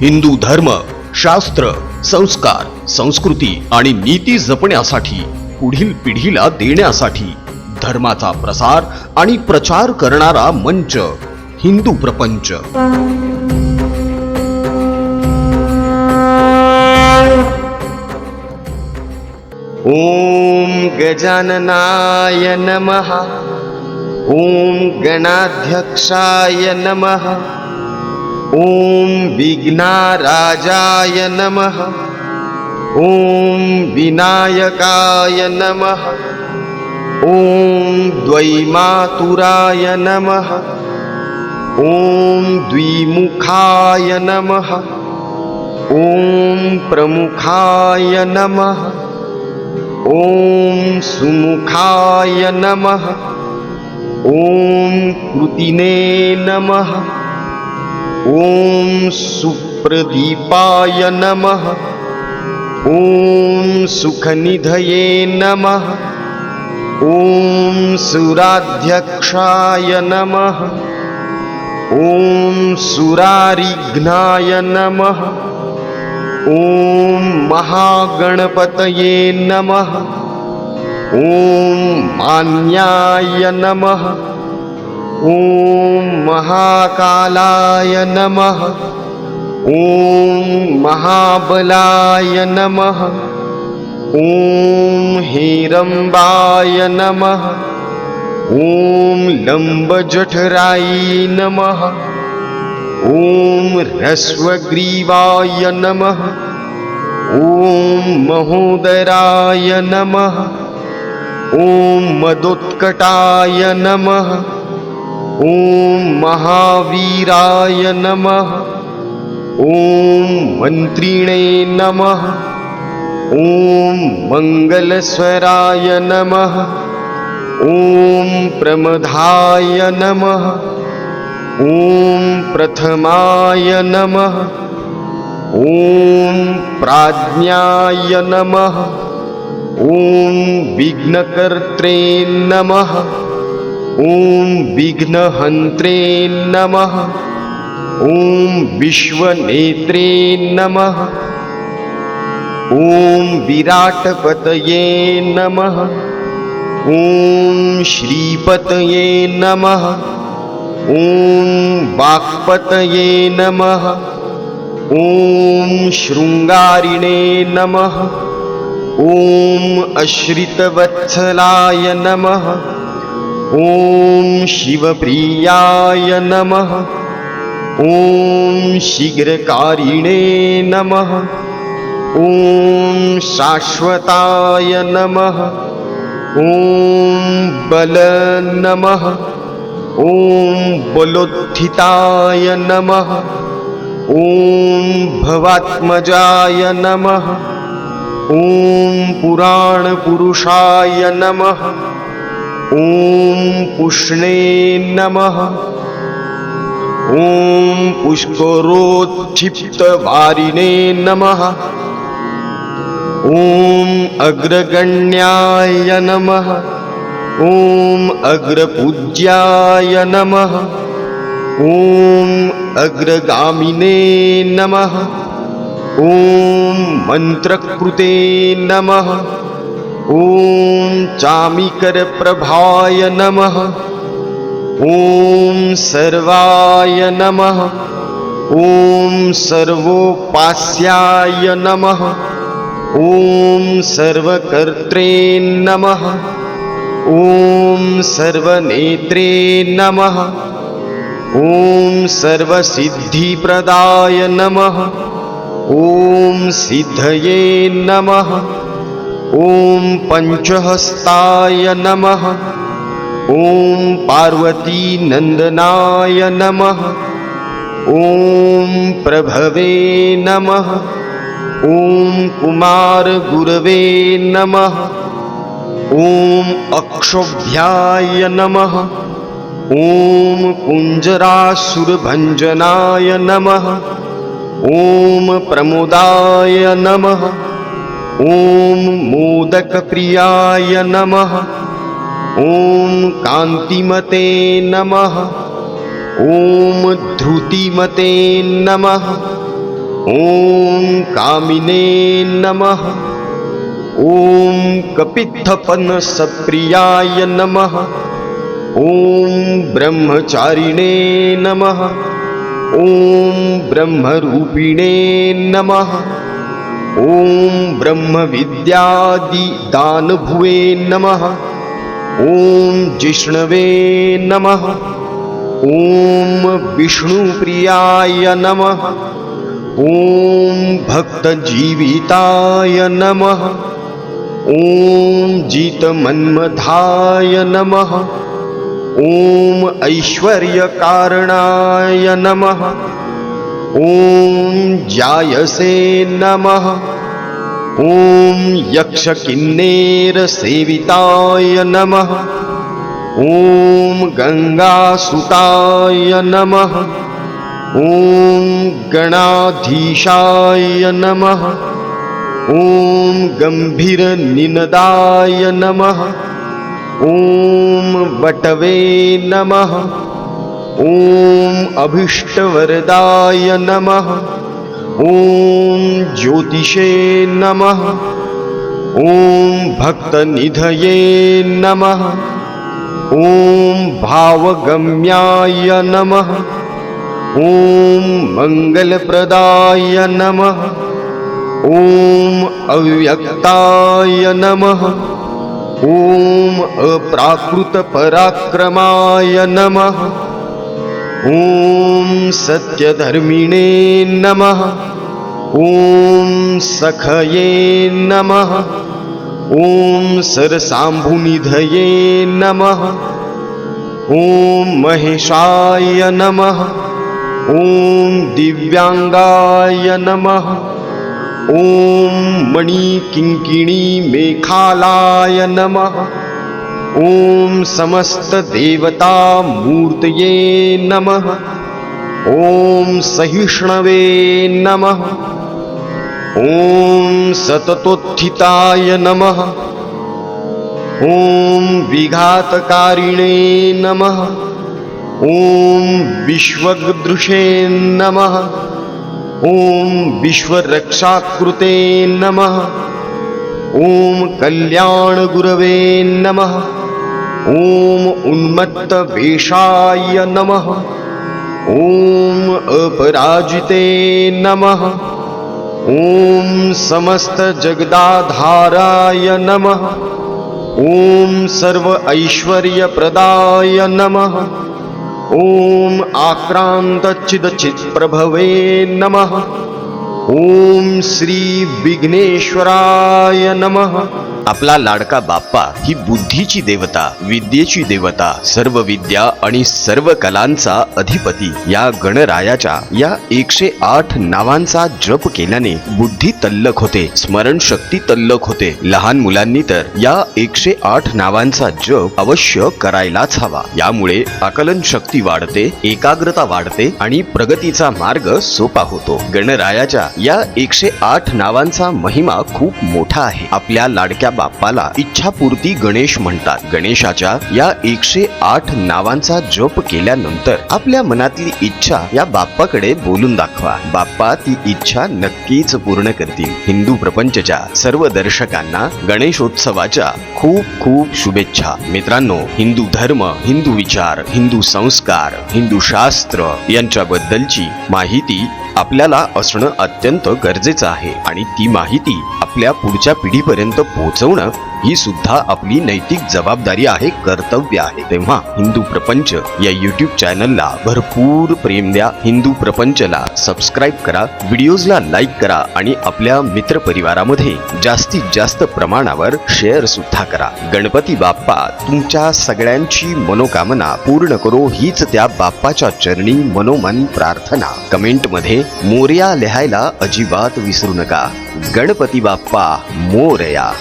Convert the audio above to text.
हिंदू धर्म, शास्त्र, संस्कार, संस्कृती आणि नीती जपण्यासाठी पुढील पिढीला देण्यासाठी धर्माचा प्रसार आणि प्रचार करणारा मंच हिंदू प्रपंच। ओम गजाननाय नमः। ओम गणाध्यक्षाय नमः। ओम विघ्नराजाय नमः। ओम विनायकाय नमः। ओम द्वैमातुराय नमः। ओम द्विमुखाय नमः। ओम प्रमुखाय नमः। ओम सुमुखाय नमः। ओम कृतिने नमः। ओम सुप्रदीपाय नमः। ओम सुखनिधये नमः। ओम सुराध्यक्षाय नमः। ओम सुरारिघ्नाय नमः। ओम महागणपतये नमः। ओम मान्याय नमः। ओम महाकालाय नमः। ओम महाबलाय नमः। ओम हेरंबाय नमः। ओम लंबजठराय नमः। ओम ह्रस्वग्रीवाय नमः। ओम महोदराय नमः। ओम मदोत्कटाय नमः। ओम महावीराय नमः। ओम मंत्रिणे नमः। ओम मंगलस्वराय नमः। ओम प्रमदाय नमः। ओम प्रथमाय नमः। ओम प्राज्ञाय नमः। ओम विघ्नकर्त्रे नमः। ओम विघ्नहन्त्रे नमः। ओम विश्वनेत्रे नमः। ओम विराटपतये नमः। ओम श्रीपतये नमः। ओम वाक्पतये नमः। ओम शृंगारिणे नमः। ओम अश्रितवत्सलाय नमः। ओम शिवप्रियाय नमः। ओम शीघ्रकारिणे नमः। ओम शाश्वताय नमः। ओम बल नमः। ओम बलोत्थिताय नमः। ओम भवात्मजाय नमः। ओम पुराणपुरुषाय नमः। ओम पुष्णे नमः। ओम पुष्करोत्क्षिप्तवारिणे नमः। ओम अग्रगण्याय नमः। ओम अग्रपूज्याय नमः। ओम अग्रगामिने नमः। ओम मंत्रकृते नमः। ओम चामिकरप्रभाय नमः। ओम सर्वाय नमः। ओम सर्वोपास्याय नमः। ओम सर्वकर्त्रे नमः। ओम सर्वनेत्रे नमः। ओम सर्वसिद्धिप्रदाय नमः। ओम सिद्धये नमः। ओम पंचहस्ताय नमः। ओम पार्वती नंदनाय नमः। ओम प्रभवे नमः। ओम कुमार गुरवे नमः। ओम अक्षोभ्याय नमः। ओम कुंजरासुरभंजनाय नमः। ओम प्रमोदाय नमः। ओम मोदकप्रियाय नमः। ओम कांतिमते नमः। ओम धृतिमते नमः। ॐ कामिने नमः। ॐ कपित्थपनसप्रियाय नमः। ॐ ब्रह्मचारिणे नमः। ॐ ब्रह्मरूपिणे नमः। ॐ ब्रह्मविद्यादिदानभुवे नमः। ॐ जिष्णवे नमः। ॐ विष्णुप्रियाय नमः। ॐ भक्तजीविताय नमः। ॐ जितमन्मथाय नमः। ॐ ऐश्वर्यकारणाय नमः। ॐ जायसे नमः। ॐ यक्षकिन्नेरसेविताय नमः। ॐ गंगासुताय नमः। ॐ गणाधीशाय नमः। ॐ गंभीरनिनदाय नमः। ॐ वटवे नमः। ॐ अभीष्टवरदाय नमः। ॐ ज्योतिषे नमः। ॐ भक्तनिधये नमः। ॐ भावगम्याय नमः। ॐ मंगलप्रदाय नमः। ॐ अव्यक्ताय नमः। ॐ अप्राकृतपराक्रमाय नमः। ॐ सत्यधर्मिणे नमः। ॐ सखये नमः। ॐ सरसाम्भुनिधये नमः। ॐ महेशाय नमः। ॐ दिव्यांगाय नमः। ॐ मणिकिङ्किणी मेखालाय नमः। ॐ समस्तदेवता मूर्तये नमः। ॐ सहिष्णवे नमः। ॐ सततोत्थिताय नमः। ॐ विघातकारिणे नमः। ॐ विश्वगदृशे नमः। ॐ विश्वरक्षाकृते नमः। ॐ कल्याणगुरवे नमः। ॐ उन्मत्तवेषाय नमः। ॐ अपराजिते नमः। ॐ समस्तजगदाधाराय नमः। ॐ सर्व ऐश्वर्यप्रदाय नमः। ॐ आक्रान्तचिदचित्प्रभवे नमः। ॐ श्री विघ्नेश्वराय नमः। आपला लाडका बाप्पा ही बुद्धीची देवता, विद्येची देवता, सर्व विद्या आणि सर्व कलांचा अधिपती या गणरायाच्या या 108 नावांचा जप केल्याने बुद्धी तल्लख होते, स्मरणशक्ती तल्लख होते. लहान मुलांनी तर या 108 नावांचा जप अवश्य करायलाच हवा. यामुळे आकलन शक्ती वाढते, एकाग्रता वाढते आणि प्रगतीचा मार्ग सोपा होतो. गणरायाच्या या 108 नावांचा महिमा खूप मोठा आहे. आपल्या लाडक्या बाप्पाला इच्छापूर्ती गणेश म्हणतात. गणेशाच्या या 108 नावांचा जप केल्यानंतर आपल्या मनातली इच्छा या बाप्पाकडे बोलून दाखवा. बाप्पा ती इच्छा नक्कीच पूर्ण करतील. हिंदू प्रपंचच्या सर्व दर्शकांना गणेशोत्सवाच्या खूप खूप शुभेच्छा. मित्रांनो, हिंदू धर्म, हिंदू विचार, हिंदू संस्कार, हिंदू शास्त्र यांच्याबद्दलची माहिती आपल्याला असणं अत्यंत गरजेचं आहे आणि ती माहिती आपल्या पुढच्या पिढीपर्यंत पोहोचवणं ही सुद्धा आपली नैतिक जबाबदारी आहे, कर्तव्य आहे. तेव्हा हिंदू प्रपंच या YouTube चॅनलला भरपूर प्रेम द्या. हिंदू प्रपंचला सबस्क्राईब करा, व्हिडिओजला लाईक करा आणि आपल्या मित्रपरिवारामध्ये जास्तीत जास्त प्रमाणावर शेअर सुद्धा करा. गणपती बाप्पा तुमच्या सगळ्यांची मनोकामना पूर्ण करो हीच त्या बाप्पाच्या चरणी मनोमन प्रार्थना. कमेंटमध्ये मोरया लिहायला अजिबात विसरू नका. गणपती बाप्पा मोरया.